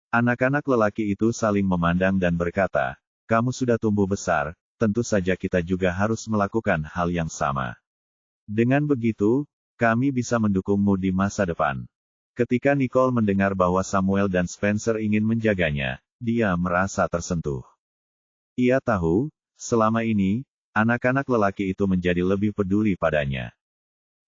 [SPEAKER 1] Anak-anak lelaki itu saling memandang dan berkata, "Kamu sudah tumbuh besar, tentu saja kita juga harus melakukan hal yang sama. Dengan begitu, kami bisa mendukungmu di masa depan." Ketika Nicole mendengar bahwa Samuel dan Spencer ingin menjaganya, dia merasa tersentuh. Ia tahu, selama ini, anak-anak lelaki itu menjadi lebih peduli padanya.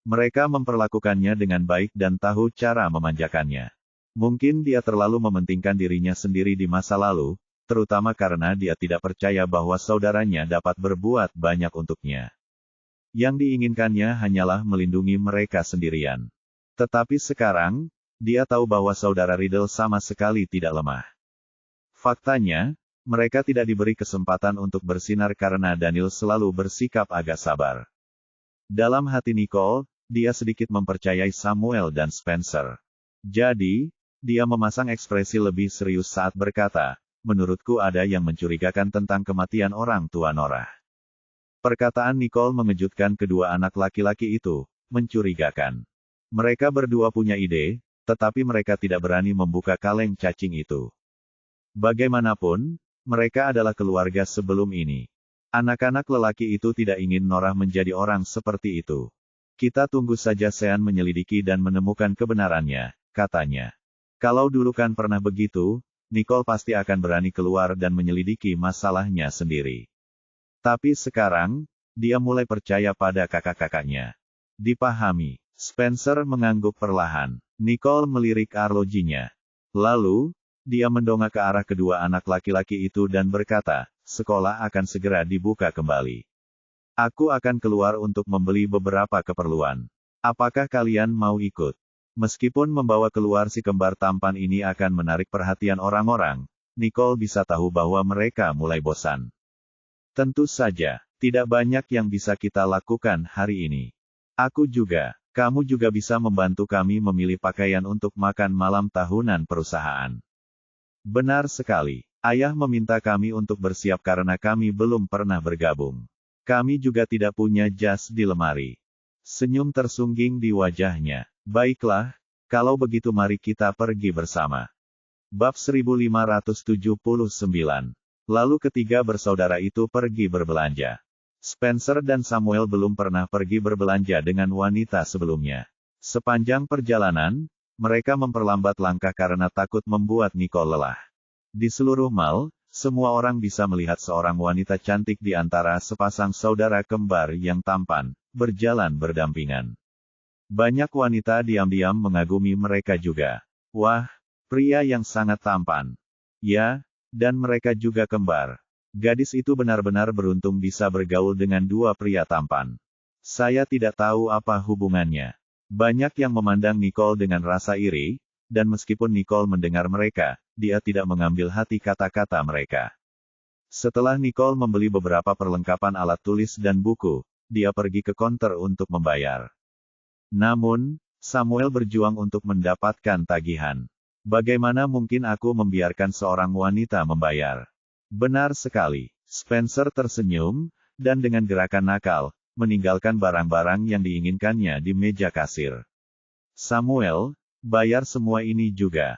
[SPEAKER 1] Mereka memperlakukannya dengan baik dan tahu cara memanjakannya. Mungkin dia terlalu mementingkan dirinya sendiri di masa lalu, terutama karena dia tidak percaya bahwa saudaranya dapat berbuat banyak untuknya. Yang diinginkannya hanyalah melindungi mereka sendirian. Tetapi sekarang, dia tahu bahwa saudara Riddle sama sekali tidak lemah. Faktanya, mereka tidak diberi kesempatan untuk bersinar karena Daniel selalu bersikap agak sabar. Dalam hati Nicole, dia sedikit mempercayai Samuel dan Spencer. Jadi, dia memasang ekspresi lebih serius saat berkata, "Menurutku ada yang mencurigakan tentang kematian orang tua Norah." Perkataan Nicole mengejutkan kedua anak laki-laki itu, mencurigakan. Mereka berdua punya ide, tetapi mereka tidak berani membuka kaleng cacing itu. Bagaimanapun, mereka adalah keluarga sebelum ini. Anak-anak lelaki itu tidak ingin Norah menjadi orang seperti itu. "Kita tunggu saja Sean menyelidiki dan menemukan kebenarannya," katanya. Kalau dulu kan pernah begitu, Nicole pasti akan berani keluar dan menyelidiki masalahnya sendiri. Tapi sekarang, dia mulai percaya pada kakak-kakaknya. Dipahami. Spencer mengangguk perlahan. Nicole melirik arlojinya. Lalu, dia mendongak ke arah kedua anak laki-laki itu dan berkata, "Sekolah akan segera dibuka kembali. Aku akan keluar untuk membeli beberapa keperluan. Apakah kalian mau ikut?" Meskipun membawa keluar si kembar tampan ini akan menarik perhatian orang-orang, Nicole bisa tahu bahwa mereka mulai bosan. "Tentu saja, tidak banyak yang bisa kita lakukan hari ini. Aku juga. Kamu juga bisa membantu kami memilih pakaian untuk makan malam tahunan perusahaan." "Benar sekali. Ayah meminta kami untuk bersiap karena kami belum pernah bergabung. Kami juga tidak punya jas di lemari." Senyum tersungging di wajahnya. "Baiklah, kalau begitu mari kita pergi bersama." Bab 1579. Lalu ketiga bersaudara itu pergi berbelanja. Spencer dan Samuel belum pernah pergi berbelanja dengan wanita sebelumnya. Sepanjang perjalanan, mereka memperlambat langkah karena takut membuat Nicole lelah. Di seluruh mall, semua orang bisa melihat seorang wanita cantik di antara sepasang saudara kembar yang tampan, berjalan berdampingan. Banyak wanita diam-diam mengagumi mereka juga. "Wah, pria yang sangat tampan. Ya, dan mereka juga kembar. Gadis itu benar-benar beruntung bisa bergaul dengan dua pria tampan. Saya tidak tahu apa hubungannya." Banyak yang memandang Nicole dengan rasa iri, dan meskipun Nicole mendengar mereka, dia tidak mengambil hati kata-kata mereka. Setelah Nicole membeli beberapa perlengkapan alat tulis dan buku, dia pergi ke konter untuk membayar. Namun, Samuel berjuang untuk mendapatkan tagihan. "Bagaimana mungkin aku membiarkan seorang wanita membayar?" "Benar sekali." Spencer tersenyum, dan dengan gerakan nakal, meninggalkan barang-barang yang diinginkannya di meja kasir. "Samuel, bayar semua ini juga."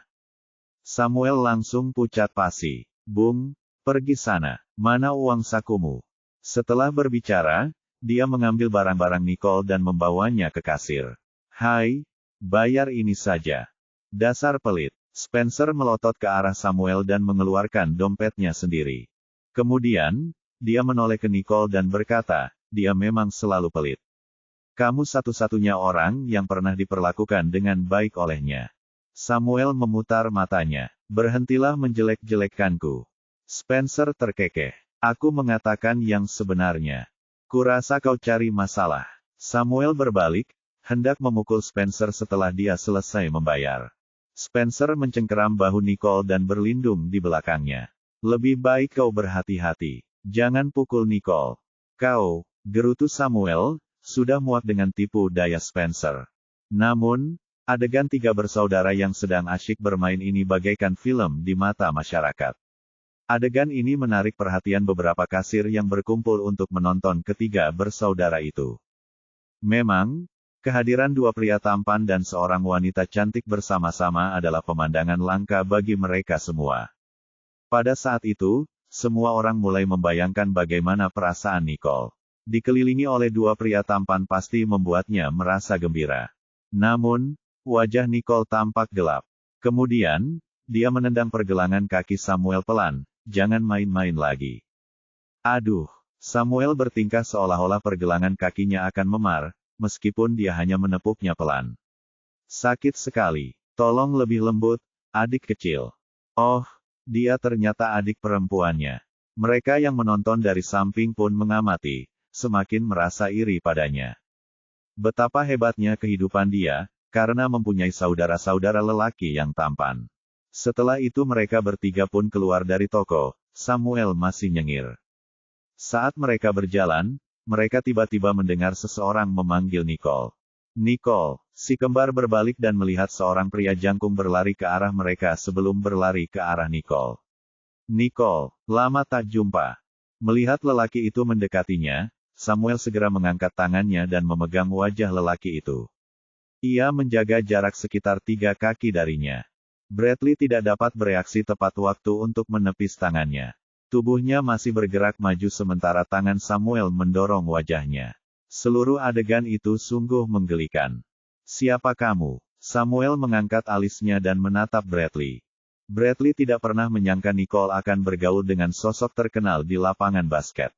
[SPEAKER 1] Samuel langsung pucat pasi. "Bung, pergi sana. Mana uang sakumu?" Setelah berbicara, dia mengambil barang-barang Nicole dan membawanya ke kasir. "Hai, bayar ini saja." "Dasar pelit." Spencer melotot ke arah Samuel dan mengeluarkan dompetnya sendiri. Kemudian, dia menoleh ke Nicole dan berkata, "Dia memang selalu pelit. Kamu satu-satunya orang yang pernah diperlakukan dengan baik olehnya." Samuel memutar matanya. "Berhentilah menjelek-jelekkanku." Spencer terkekeh. "Aku mengatakan yang sebenarnya. Kurasa kau cari masalah." Samuel berbalik, hendak memukul Spencer setelah dia selesai membayar. Spencer mencengkeram bahu Nicole dan berlindung di belakangnya. Lebih baik kau berhati-hati. Jangan pukul Nicole. Kau, gerutu Samuel, sudah muak dengan tipu daya Spencer. Namun, adegan tiga bersaudara yang sedang asyik bermain ini bagaikan film di mata masyarakat. Adegan ini menarik perhatian beberapa kasir yang berkumpul untuk menonton ketiga bersaudara itu. Memang, kehadiran dua pria tampan dan seorang wanita cantik bersama-sama adalah pemandangan langka bagi mereka semua. Pada saat itu, semua orang mulai membayangkan bagaimana perasaan Nicole. Dikelilingi oleh dua pria tampan pasti membuatnya merasa gembira. Namun, wajah Nicole tampak gelap. Kemudian, dia menendang pergelangan kaki Samuel pelan, jangan main-main lagi. Aduh, Samuel bertingkah seolah-olah pergelangan kakinya akan memar, meskipun dia hanya menepuknya pelan. Sakit sekali, tolong lebih lembut, adik kecil. Oh, dia ternyata adik perempuannya. Mereka yang menonton dari samping pun mengamati, semakin merasa iri padanya. Betapa hebatnya kehidupan dia, karena mempunyai saudara-saudara lelaki yang tampan. Setelah itu mereka bertiga pun keluar dari toko, Samuel masih nyengir. Saat mereka berjalan, mereka tiba-tiba mendengar seseorang memanggil Nicole. Nicole, si kembar berbalik dan melihat seorang pria jangkung berlari ke arah mereka sebelum berlari ke arah Nicole. Nicole, lama tak jumpa. Melihat lelaki itu mendekatinya, Samuel segera mengangkat tangannya dan memegang wajah lelaki itu. Ia menjaga jarak sekitar 3 kaki darinya. Bradley tidak dapat bereaksi tepat waktu untuk menepis tangannya. Tubuhnya masih bergerak maju sementara tangan Samuel mendorong wajahnya. Seluruh adegan itu sungguh menggelikan. Siapa kamu? Samuel mengangkat alisnya dan menatap Bradley. Bradley tidak pernah menyangka Nicole akan bergaul dengan sosok terkenal di lapangan basket.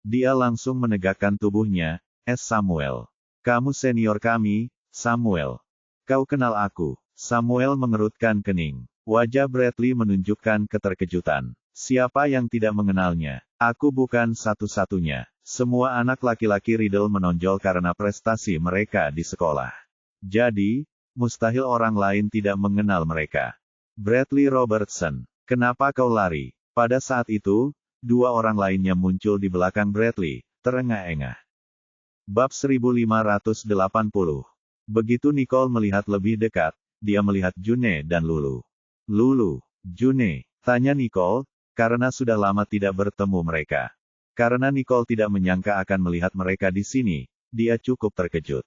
[SPEAKER 1] Dia langsung menegakkan tubuhnya, Samuel. Kamu senior kami, Samuel. Kau kenal aku. Samuel mengerutkan kening. Wajah Bradley menunjukkan keterkejutan. Siapa yang tidak mengenalnya? Aku bukan satu-satunya. Semua anak laki-laki Riddle menonjol karena prestasi mereka di sekolah. Jadi, mustahil orang lain tidak mengenal mereka. Bradley Robertson, kenapa kau lari? Pada saat itu, dua orang lainnya muncul di belakang Bradley, terengah-engah. Bab 1580. Begitu Nicole melihat lebih dekat, dia melihat June dan Lulu. Lulu, June, tanya Nicole, karena sudah lama tidak bertemu mereka. Karena Nicole tidak menyangka akan melihat mereka di sini, dia cukup terkejut.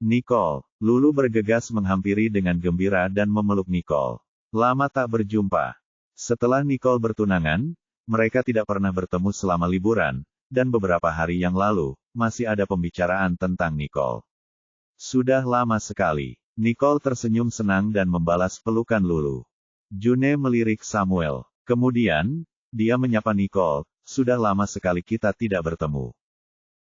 [SPEAKER 1] Nicole, Lulu bergegas menghampiri dengan gembira dan memeluk Nicole. Lama tak berjumpa. Setelah Nicole bertunangan, mereka tidak pernah bertemu selama liburan, dan beberapa hari yang lalu, masih ada pembicaraan tentang Nicole. Sudah lama sekali. Nicole tersenyum senang dan membalas pelukan Lulu. June melirik Samuel. Kemudian, dia menyapa Nicole, sudah lama sekali kita tidak bertemu.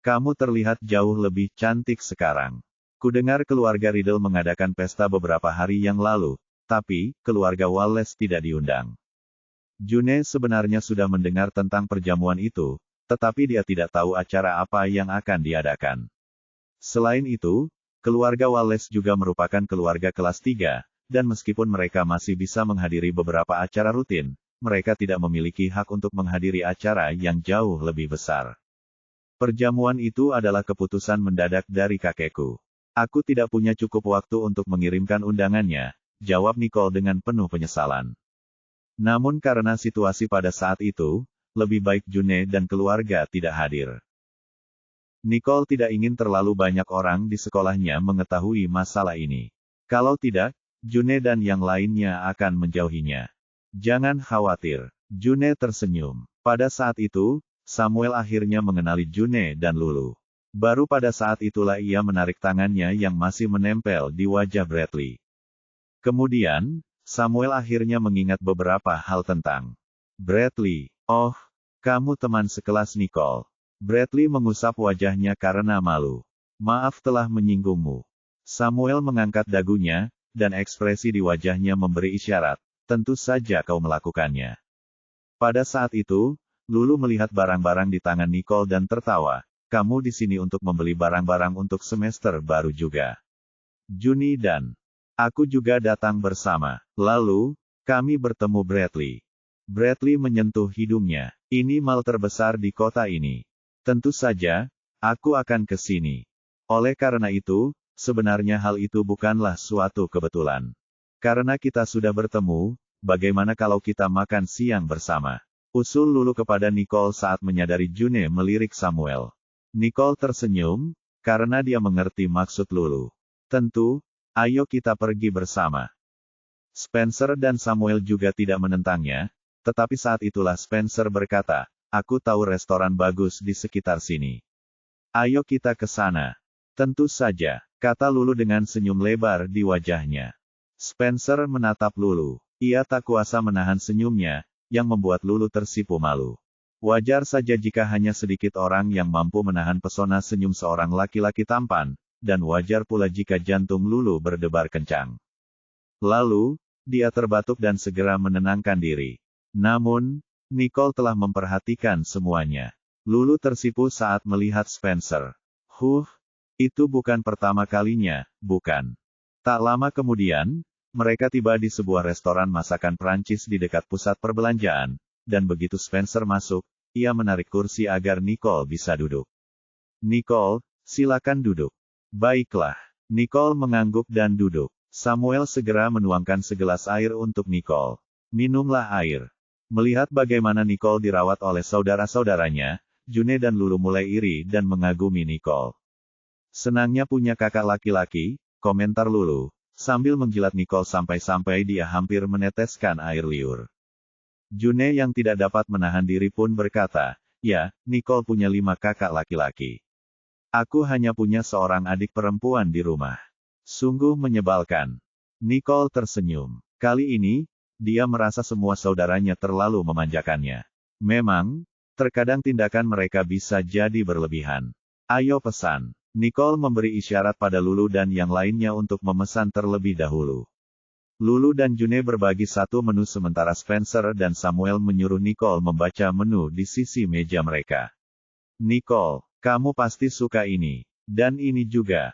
[SPEAKER 1] Kamu terlihat jauh lebih cantik sekarang. Kudengar keluarga Riddle mengadakan pesta beberapa hari yang lalu, tapi, keluarga Wallace tidak diundang. June sebenarnya sudah mendengar tentang perjamuan itu, tetapi dia tidak tahu acara apa yang akan diadakan. Selain itu, keluarga Wallace juga merupakan keluarga kelas 3, dan meskipun mereka masih bisa menghadiri beberapa acara rutin, mereka tidak memiliki hak untuk menghadiri acara yang jauh lebih besar. Perjamuan itu adalah keputusan mendadak dari kakekku. Aku tidak punya cukup waktu untuk mengirimkan undangannya, jawab Nicole dengan penuh penyesalan. Namun karena situasi pada saat itu, lebih baik June dan keluarga tidak hadir. Nicole tidak ingin terlalu banyak orang di sekolahnya mengetahui masalah ini. Kalau tidak, June dan yang lainnya akan menjauhinya. Jangan khawatir. June tersenyum. Pada saat itu, Samuel akhirnya mengenali June dan Lulu. Baru pada saat itulah ia menarik tangannya yang masih menempel di wajah Bradley. Kemudian, Samuel akhirnya mengingat beberapa hal tentang Bradley. Oh, kamu teman sekelas Nicole. Bradley mengusap wajahnya karena malu. Maaf telah menyinggungmu. Samuel mengangkat dagunya, dan ekspresi di wajahnya memberi isyarat. Tentu saja kau melakukannya. Pada saat itu, Lulu melihat barang-barang di tangan Nicole dan tertawa, kamu di sini untuk membeli barang-barang untuk semester baru juga. Juni dan aku juga datang bersama. Lalu, kami bertemu Bradley. Bradley menyentuh hidungnya. Ini mal terbesar di kota ini. Tentu saja, aku akan ke sini. Oleh karena itu, sebenarnya hal itu bukanlah suatu kebetulan. Karena kita sudah bertemu, bagaimana kalau kita makan siang bersama? Usul Lulu kepada Nicole saat menyadari June melirik Samuel. Nicole tersenyum, karena dia mengerti maksud Lulu. Tentu, ayo kita pergi bersama. Spencer dan Samuel juga tidak menentangnya, tetapi saat itulah Spencer berkata, aku tahu restoran bagus di sekitar sini. Ayo kita ke sana. Tentu saja, kata Lulu dengan senyum lebar di wajahnya. Spencer menatap Lulu. Ia tak kuasa menahan senyumnya, yang membuat Lulu tersipu malu. Wajar saja jika hanya sedikit orang yang mampu menahan pesona senyum seorang laki-laki tampan, dan wajar pula jika jantung Lulu berdebar kencang. Lalu, dia terbatuk dan segera menenangkan diri. Namun, Nicole telah memperhatikan semuanya. Lulu tersipu saat melihat Spencer. Itu bukan pertama kalinya, bukan? Tak lama kemudian, mereka tiba di sebuah restoran masakan Prancis di dekat pusat perbelanjaan, dan begitu Spencer masuk, ia menarik kursi agar Nicole bisa duduk. Nicole, silakan duduk. Baiklah. Nicole mengangguk dan duduk. Samuel segera menuangkan segelas air untuk Nicole. Minumlah air. Melihat bagaimana Nicole dirawat oleh saudara-saudaranya, June dan Lulu mulai iri dan mengagumi Nicole. Senangnya punya kakak laki-laki, komentar Lulu, sambil menjilat Nicole sampai-sampai dia hampir meneteskan air liur. June yang tidak dapat menahan diri pun berkata, ya, Nicole punya 5 kakak laki-laki. Aku hanya punya seorang adik perempuan di rumah. Sungguh menyebalkan. Nicole tersenyum. Kali ini, dia merasa semua saudaranya terlalu memanjakannya. Memang, terkadang tindakan mereka bisa jadi berlebihan. Ayo pesan. Nicole memberi isyarat pada Lulu dan yang lainnya untuk memesan terlebih dahulu. Lulu dan June berbagi satu menu sementara Spencer dan Samuel menyuruh Nicole membaca menu di sisi meja mereka. Nicole, kamu pasti suka ini. Dan ini juga.